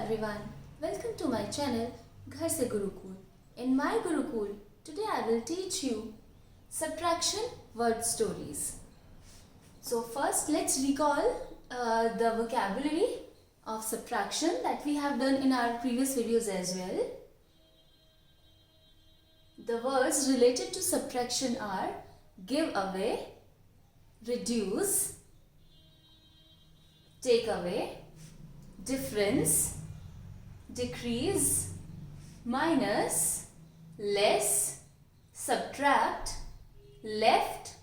everyone, welcome to my channel Ghar Se Gurukul. In my Gurukul, today I will teach you subtraction word stories. So first let's recall the vocabulary of subtraction that we have done in our previous videos as well. The words related to subtraction are give away, reduce, take away, difference, decrease, minus, less, subtract, left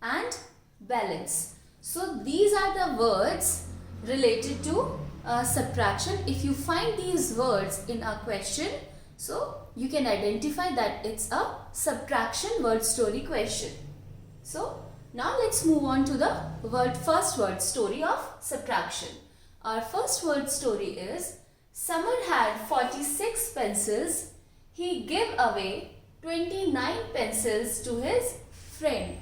and balance. So these are the words related to subtraction. If you find these words in a question, so you can identify that it's a subtraction word story question. So now let's move on to the first word story of subtraction. Our first word story is Samar had 46 pencils. He gave away 29 pencils to his friend.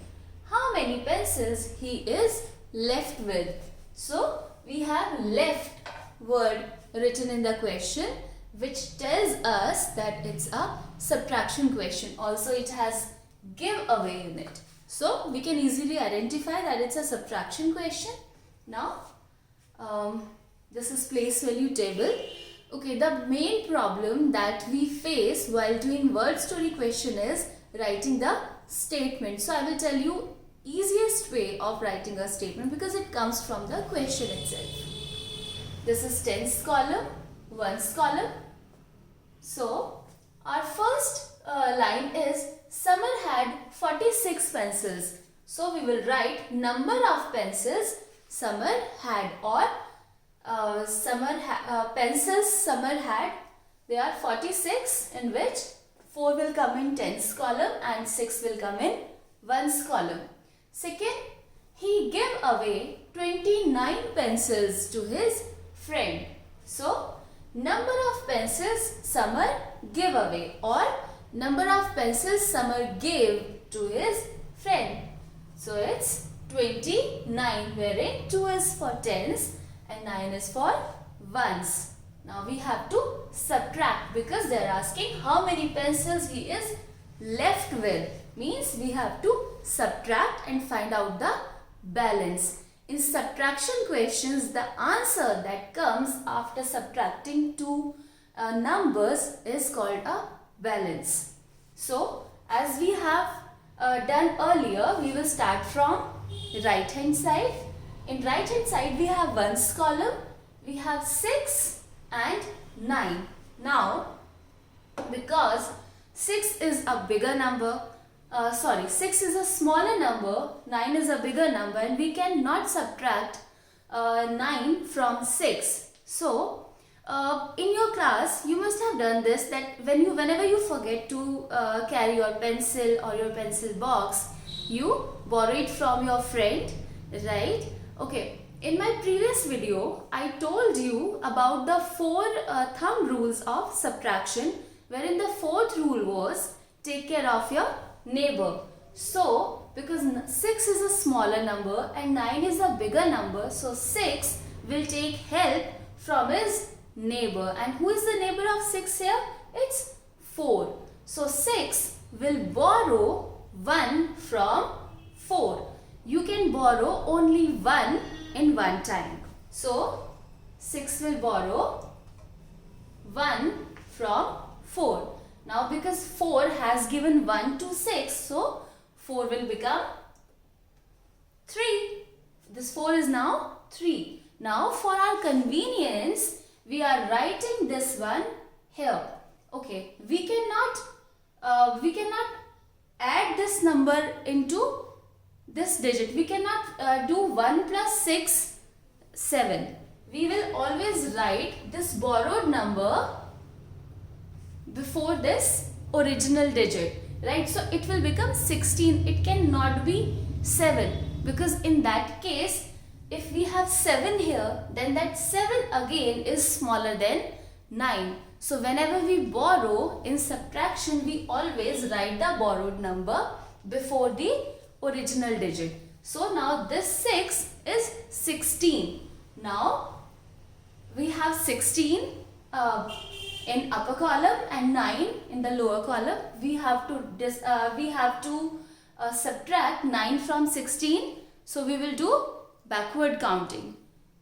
How many pencils he is left with? So we have left word written in the question, which tells us that it's a subtraction question. Also it has give away in it. So we can easily identify that it's a subtraction question. Now this is place value table. Okay, the main problem that we face while doing word story question is writing the statement. So I will tell you easiest way of writing a statement because it comes from the question itself. This is tens column, ones column. So our first line is Samar had 46 pencils. So we will write number of pencils Samar had, or pencils Samar had. They are 46, in which 4 will come in tens column and 6 will come in ones column. Second, he gave away 29 pencils to his friend. So number of pencils Samar gave away, or number of pencils Samar gave to his friend. So it's 29, wherein 2 is for tens and 9 is for ones. Now we have to subtract because they are asking how many pencils he is left with. Means we have to subtract and find out the balance. In subtraction questions, the answer that comes after subtracting two numbers is called a balance. So as we have done earlier, we will start from right hand side. In right hand side we have ones column, we have 6 and 9. Now because 6 is a bigger number, 6 is a smaller number, 9 is a bigger number, and we cannot subtract 9 from 6. So in your class you must have done this, that whenever you forget to carry your pencil or your pencil box, you borrow it from your friend, right? Okay, in my previous video I told you about the 4 thumb rules of subtraction, wherein the fourth rule was take care of your neighbor. So because 6 is a smaller number and 9 is a bigger number, so 6 will take help from his neighbor. And who is the neighbor of 6 here? It's 4. So 6 will borrow 1 from 4. You can borrow only 1 in one time. So 6 will borrow 1 from 4. Now because 4 has given 1 to 6, so 4 will become 3. This 4 is now 3. Now for our convenience, we are writing this one here. Okay, we cannot add this number into this digit. We cannot do 1 plus 6, 7. We will always write this borrowed number before this original digit, right? So it will become 16. It cannot be 7, because in that case, if we have 7 here, then that 7 again is smaller than 9. So whenever we borrow in subtraction, we always write the borrowed number before the original digit. So now this 6 is 16. Now we have 16 in upper column and 9 in the lower column. We have to subtract 9 from 16. So we will do backward counting.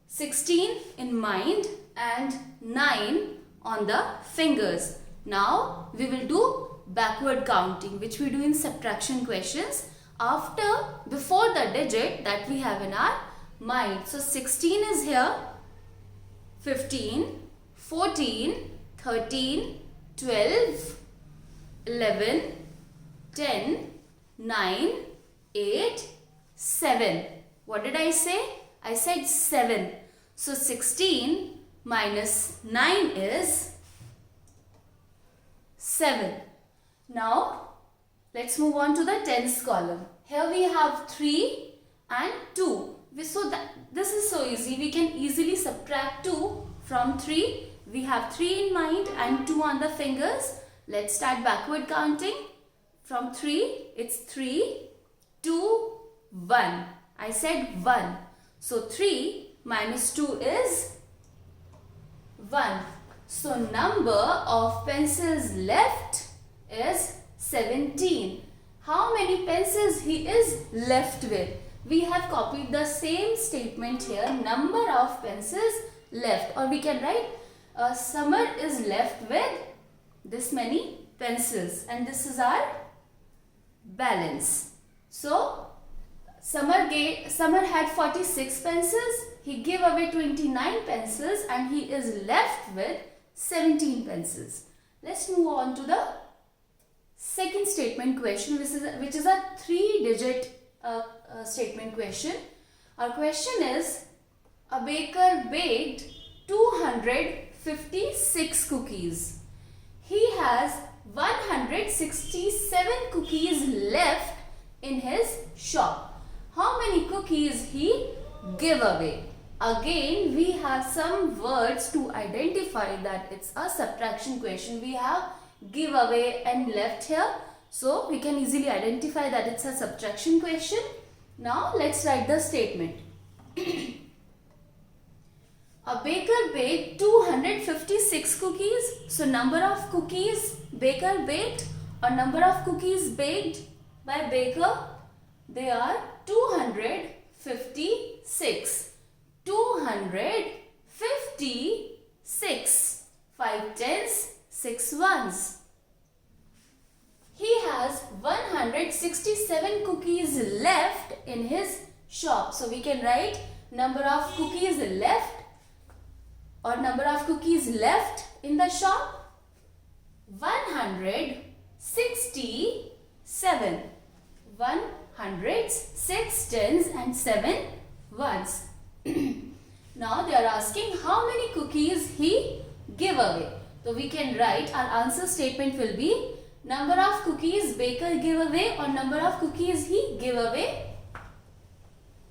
16 in mind and 9 on the fingers. Now we will do backward counting, which we do in subtraction questions before the digit that we have in our mind. So 16 is here, 15, 14, 13, 12, 11, 10, 9, 8, 7. What did I say? I said 7. So 16 minus 9 is 7. Now let's move on to the tens column. Here we have 3 and 2. So this is so easy. We can easily subtract 2 from 3. We have 3 in mind and 2 on the fingers. Let's start backward counting. From 3, it's 3, 2, 1. I said 1. So 3 minus 2 is 1. So number of pencils left is 17. How many pencils he is left with? We have copied the same statement here. Number of pencils left. Or we can write Samar is left with this many pencils. And this is our balance. So Samar had 46 pencils. He gave away 29 pencils and he is left with 17 pencils. Let's move on to the second statement question, which is a 3-digit statement question. Our question is, a baker baked 256 cookies. He has 167 cookies left in his shop. How many cookies he give away? Again, we have some words to identify that it's a subtraction question. We have give away and left here. So we can easily identify that it's a subtraction question. Now let's write the statement. A baker baked 256 cookies. So number of cookies baker baked or number of cookies baked by baker, they are 256. 256. 5 tens, 6 ones. He has 167 cookies left in his shop. So we can write number of cookies left or number of cookies left in the shop, 167. 106 tens and 7 ones. Now they are asking how many cookies he give away. So we can write our answer statement will be number of cookies baker give away or number of cookies he give away.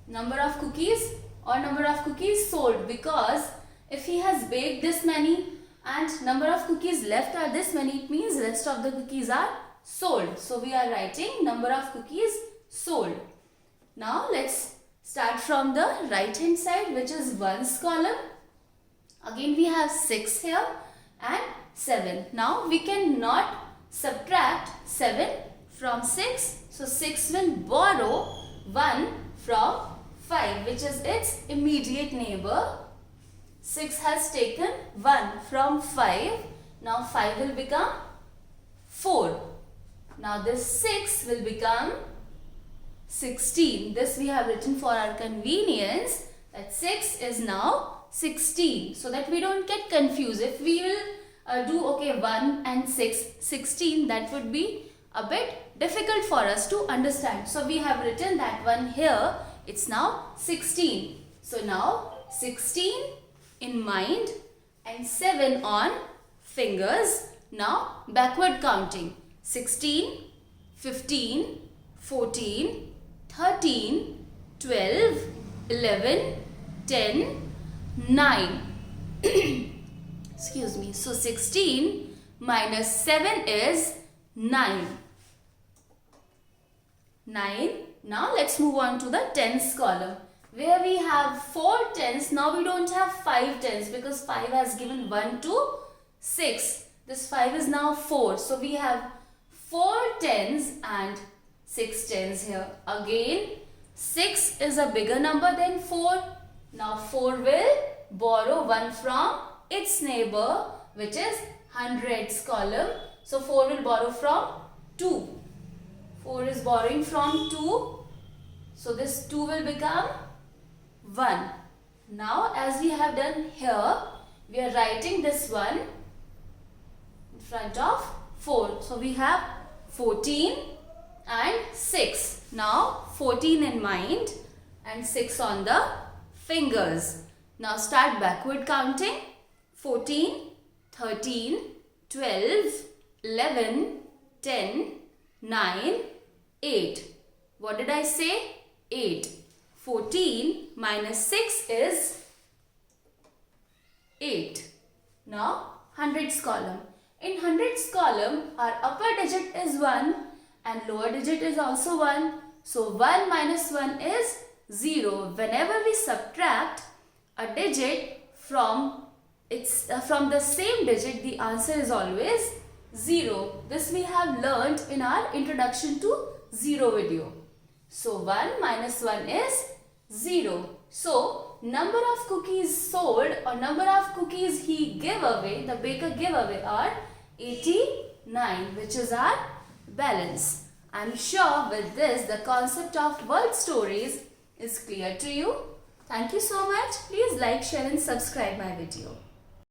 Number of cookies or number of cookies sold, because if he has baked this many and number of cookies left are this many, it means rest of the cookies are sold. So we are writing number of cookies sold. Now let's start from the right hand side, which is ones column. Again we have 6 here and 7. Now we cannot subtract 7 from 6. So 6 will borrow 1 from 5, which is its immediate neighbor. 6 has taken 1 from 5. Now 5 will become 4. Now this 6 will become 16. This we have written for our convenience, that 6 is now 16, so that we don't get confused. If we will do 1 and 6, 16, that would be a bit difficult for us to understand. So we have written that one here, it's now 16. So now 16 in mind and 7 on fingers. Now backward counting. 16, 15, 14, 13, 12, 11, 10, 9. Excuse me. So 16 minus 7 is 9. 9. Now let's move on to the tens column, where we have 4 tens, now we don't have 5 tens because 5 has given 1 to 6. This 5 is now 4. So we have 4 tens and 6 tens here. Again, 6 is a bigger number than 4. Now 4 will borrow 1 from its neighbor, which is hundreds column. So 4 will borrow from 2. 4 is borrowing from 2. So this 2 will become 1. Now as we have done here, we are writing this one in front of 4. So we have 14 and 6. Now 14 in mind and 6 on the fingers. Now start backward counting. 14, 13, 12, 11, 10, 9, 8. What did I say? 8. 14 minus 6 is 8. Now hundreds column. In hundreds column, our upper digit is 1 and lower digit is also 1. So 1 minus 1 is 0. Whenever we subtract a digit from the same digit, the answer is always 0. This we have learnt in our introduction to 0 video. So 1 minus 1 is 0. So number of cookies sold or number of cookies he gave away, the baker gave away, are 89, which is our balance. I am sure with this the concept of word stories is clear to you. Thank you so much. Please like, share and subscribe my video.